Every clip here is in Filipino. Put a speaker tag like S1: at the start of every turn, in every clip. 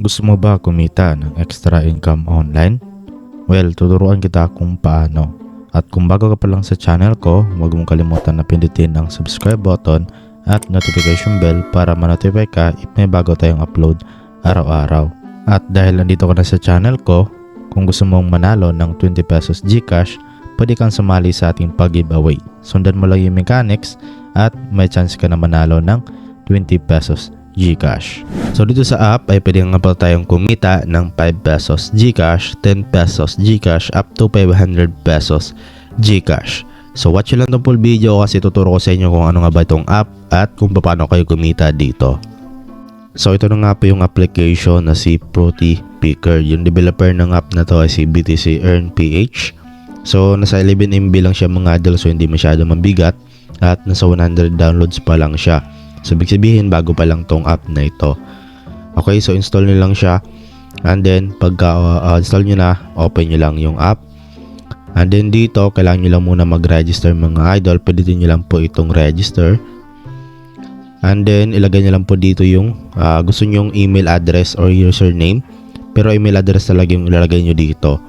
S1: Gusto mo ba kumita ng extra income online? Well, tuturuan kita kung paano. At kung bago ka pa lang sa channel ko, huwag mong kalimutan na pindutin ang subscribe button at notification bell para ma-notify ka if may bago tayong upload araw-araw. At dahil nandito ka na sa channel ko, kung gusto mong manalo ng 20 pesos GCash, pwede kang sumali sa ating pag-giveaway. Sundan mo lang yung mechanics at may chance ka na manalo ng 20 pesos GCash. So dito sa app ay pwede nga pa tayong kumita ng 5 pesos GCash, 10 pesos GCash, up to 500 pesos GCash. So watch nyo lang itong full video kasi tuturo ko sa inyo kung ano nga ba itong app at kung paano kayo kumita dito. So ito na nga po yung application na si Fruity Picker. Yung developer ng app na to ay si BTC Earn PH. So nasa 11 MB lang siya mga idol, so hindi masyado mabigat at nasa 100 downloads pa lang siya. So ibig sabihin bago pa lang tong app na ito. Okay, so install nyo lang siya and then pagka install nyo na, open nyo lang yung app. And then dito kailangan nyo lang muna mag-register mga idol. Pwede nyo lang po itong register. And then ilagay nyo lang po dito yung gusto nyong email address or username. Pero email address talaga yung ilalagay nyo dito.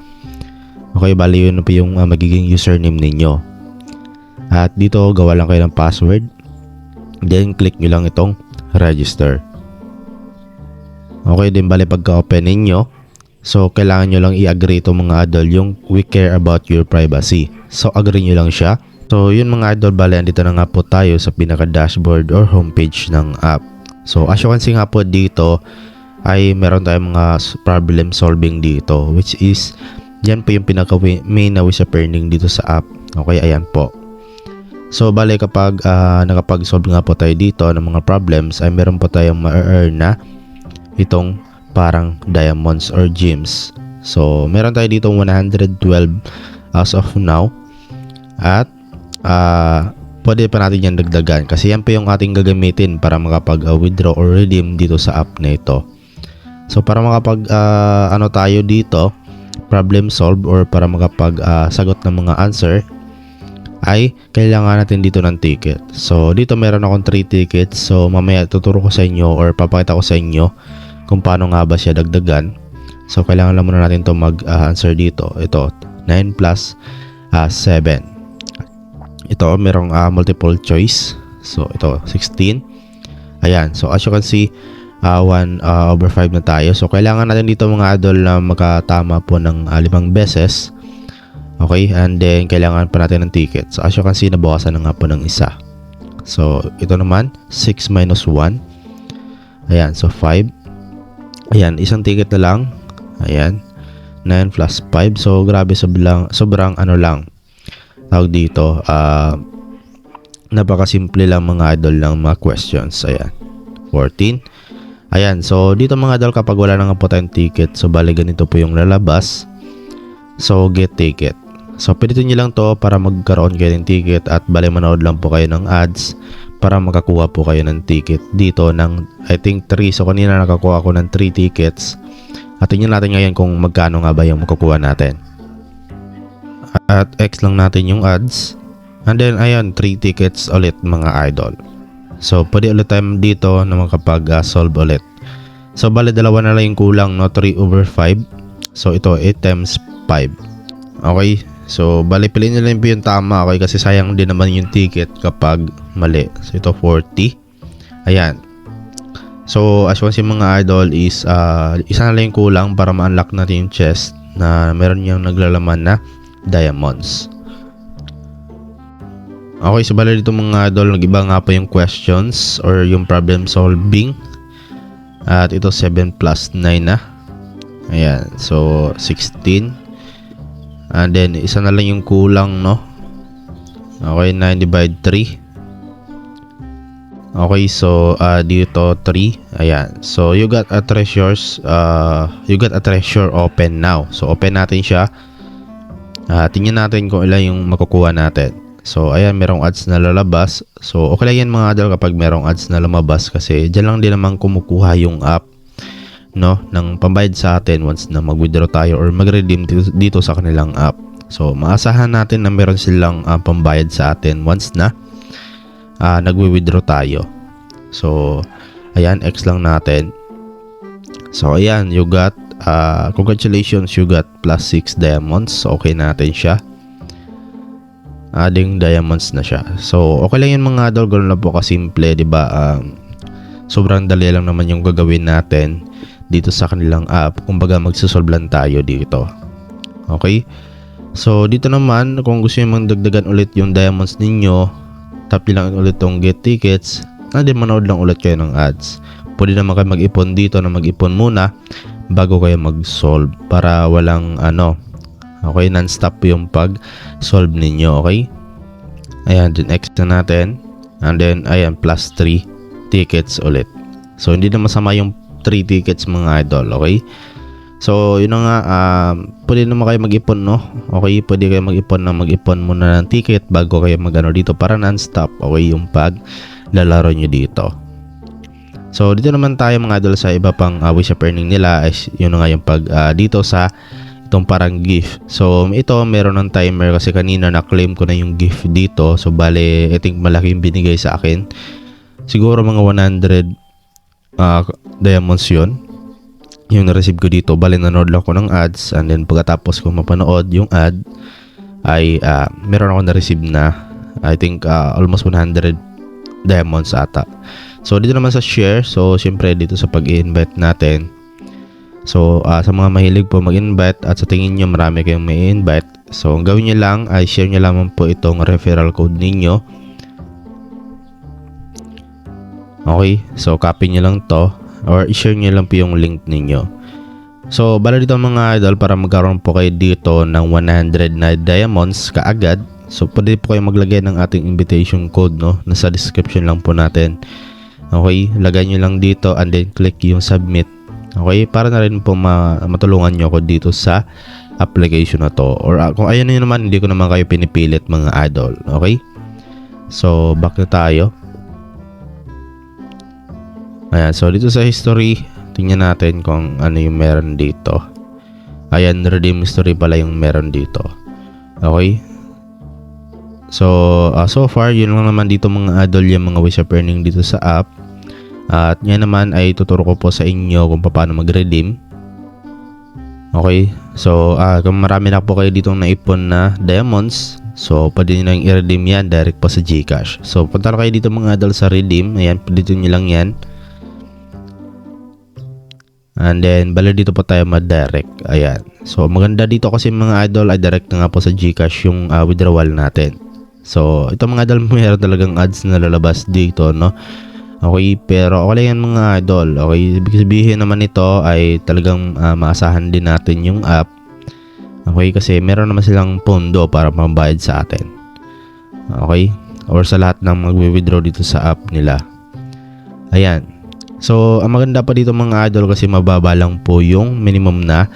S1: Okay, bali yun po yung magiging username ninyo. At dito gawa lang kayo ng password. Then click nyo lang itong register. Okay, din bali pagka-open ninyo, so kailangan nyo lang i-agree itong mga idol yung we care about your privacy. So agree nyo lang siya. So yun mga idol, bali andito na nga po tayo sa pinaka dashboard or homepage ng app. So as you can see nga po dito ay meron tayong mga problem solving dito, which is yan po yung pinaka main na way sa earning dito sa app. Okay, ayan po. So bali kapag nakapag-solve nga po tayo dito ng mga problems ay meron po tayong ma-earn na itong parang diamonds or gems. So meron tayo dito 112 as of now. At pwede pa natin yan dagdagan kasi yan po yung ating gagamitin para makapag-withdraw or redeem dito sa app na ito. So para makapag ano tayo dito, problem solve or para makapag sagot ng mga answer ay kailangan natin dito ng ticket. So dito meron akong 3 tickets. So mamaya tuturo ko sa inyo or papakita ko sa inyo kung paano nga ba siya dagdagan. So kailangan lang muna natin to mag-answer dito. Ito 9 plus 7. Ito merong multiple choice. So ito 16. Ayan, so as you can see 1/5 na tayo. So kailangan natin dito mga idol na makatama po ng 5 beses. Okay, and then kailangan pa natin ng ticket. So as you can see, nabawasan na nga po ng isa. So ito naman 6 minus 1. Ayan, so 5. Ayan, isang ticket na lang. Ayan, 9 plus 5. So grabe, sobrang ano lang tawag dito, napakasimple lang mga idol ng mga questions. Ayan, 14. Ayan, so dito mga idol kapag wala na nga po tayong ticket, so bali ganito po yung lalabas. So get ticket. So pilitin nyo lang to para magkaroon kayo ng ticket at bali manood lang po kayo ng ads para makakuha po kayo ng ticket dito ng I think 3. So kanina nakakuha ako ng 3 tickets. At tingnan natin ngayon kung magkano nga ba yung makukuha natin. At X lang natin yung ads. And then ayan, 3 tickets ulit mga idol. So pwede ulit tayo dito na makapag-solve ulit. So bali dalawa na lang yung kulang, no? 3/5. So ito 8 times 5. Okay, so bali piliin nyo lang po yung tama. Okay, kasi sayang din naman yung ticket kapag mali. So ito 40. Ayan. So as you can see mga idol is isa na lang yung kulang para ma-unlock natin yung chest na meron yung naglalaman na diamonds. Okay, so bali dito mga idol, nag-iba nga po yung questions or yung problem solving. At ito 7 plus 9 na. Ayan, so 16. And then isa na lang yung kulang, no? Okay, 9 divide 3. Okay, so dito 3. Ayan, so you got a treasure open now. So open natin siya. Tingnan natin kung ilan yung makukuha natin. So ayan, merong ads na lalabas. So okay lang yan mga idol kapag merong ads na lumabas kasi dyan lang din naman kumukuha yung app, no, ng pambayad sa atin once na mag-withdraw tayo or mag-redeem dito sa kanilang app. So maasahan natin na meron silang pambayad sa atin once na nagwi-withdraw tayo. So ayan, X lang natin. So ayan, you got congratulations, you got plus 6 diamonds. So okay natin siya. Adding diamonds na siya. So okay lang yun mga idol, ganoon lang po kasimple, di ba? Sobrang dali lang naman yung gagawin natin dito sa kanilang app. Kumbaga magsosolve lang tayo dito. Okay? So dito naman, kung gusto niyo magdagdagan ulit yung diamonds ninyo, tap nyo lang ulit tong get tickets, and then manood lang ulit kayo ng ads. Pwede naman kayo mag-ipon dito na mag-ipon muna bago kayo mag-solve para walang okay, non-stop yung pag-solve ninyo. Okay? Ayan, then X na natin, and then ayan, plus 3 tickets ulit. So hindi na masama yung 3 tickets mga idol. Okay? So, yun na nga, pwede naman kayo mag-ipon, no? Okay, pwede kayo mag-ipon muna ng ticket bago kayo mag-ano dito para non-stop, okay, yung paglalaro nyo dito. So, dito naman tayo mga idol sa iba pang ways of earning nila, is yun na nga yung dito sa itong parang gift. So, ito, meron ng timer kasi kanina na-claim ko na yung gift dito. So, bale, I think malaki yung binigay sa akin. Siguro mga 100 diamonds yun yung na-receive ko dito. Bali, nanood lang ko ng ads, and then pagkatapos ko mapanood yung ad ay meron ako na-receive na I think almost 100 diamonds ata. So dito naman sa share, so syempre dito sa pag-i-invite natin, so sa mga mahilig po mag-invite at sa tingin nyo marami kayong may invite, so ang gawin nyo lang ay share nyo lamang po itong referral code ninyo. Okay, so copy nyo lang to or i-share nyo lang po yung link ninyo. So bala dito mga idol, para magkaroon po kayo dito ng 100 na diamonds kaagad, so pwede po kayo maglagay ng ating invitation code, no? Nasa description lang po natin. Okay, lagay nyo lang dito and then click yung submit. Okay, para na rin po matulungan nyo ako dito sa application na to. Or kung ayaw nyo naman, hindi ko naman kayo pinipilit mga idol. Okay, so back na tayo. Ayan, so dito sa history, tingnan natin kung ano yung meron dito. Ayan, redeem history pala yung meron dito. Okay. So, so far, yun lang naman dito mga idol, yung mga ways of earning dito sa app. At yan naman ay tuturo ko po sa inyo kung paano mag-redeem. Okay. So, kung marami na po kayo ditong naipon na diamonds, so pwede nyo nang i-redeem yan direct po sa GCash. So, punta kayo dito mga idol sa redeem. Ayan, dito nyo lang yan. And then, bala dito po tayo ma-direct. Ayan. So, maganda dito kasi mga idol ay direct na nga po sa GCash yung withdrawal natin. So, ito mga idol, mayroon talagang ads na lalabas dito, no? Okay, pero okay lang yan mga idol. Okay, ibig sabihin naman ito ay talagang maasahan din natin yung app. Okay, kasi meron naman silang pondo para pambayad sa atin. Okay, or sa lahat ng mag-withdraw dito sa app nila. Ayan. So, ang maganda pa dito mga idol kasi mababa lang po yung minimum na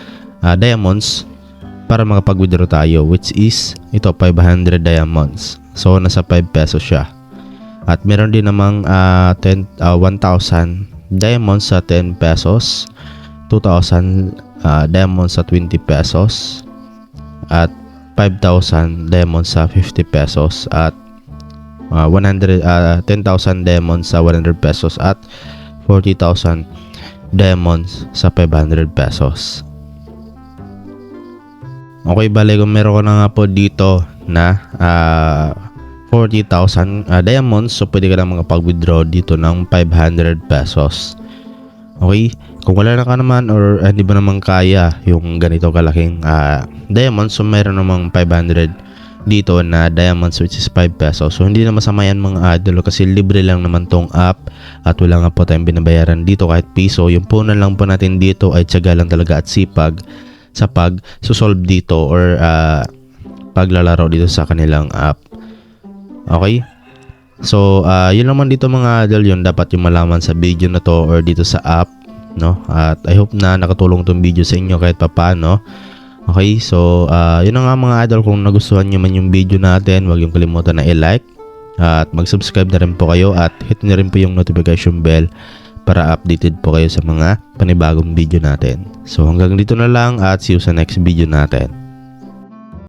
S1: diamonds para makapag-withdraw tayo, which is ito 500 diamonds. So, nasa 5 pesos siya. At meron din namang 1,000 diamonds sa 10 pesos, 2,000 diamonds sa 20 pesos, at 5,000 diamonds sa 50 pesos, at 10,000 diamonds sa 100 pesos, at 40,000 diamonds sa 500 pesos. Okay, bale kung meron ko na nga po dito na 40,000 diamonds, so pwede ka na makapag-withdraw dito ng 500 pesos. Okay, kung wala na ka naman or hindi ba naman kaya yung ganito kalaking diamonds, so meron namang 500 dito na diamonds, which is 5 pesos. So hindi na masama yan mga idol kasi libre lang naman tong app at wala nga po tayong binabayaran dito kahit piso. Yung punan lang po natin dito ay tiyaga lang talaga at sipag sa pag-solve dito or paglalaro dito sa kanilang app. Okay, so yun naman dito mga idol, yun dapat yung malaman sa video na to or dito sa app, no? At I hope na nakatulong tong video sa inyo kahit papaano. Okay, so yun na nga mga idol, kung nagustuhan nyo man yung video natin, huwag yung kalimutan na i-like at mag-subscribe na rin po kayo at hit na rin po yung notification bell para updated po kayo sa mga panibagong video natin. So hanggang dito na lang at see you sa next video natin.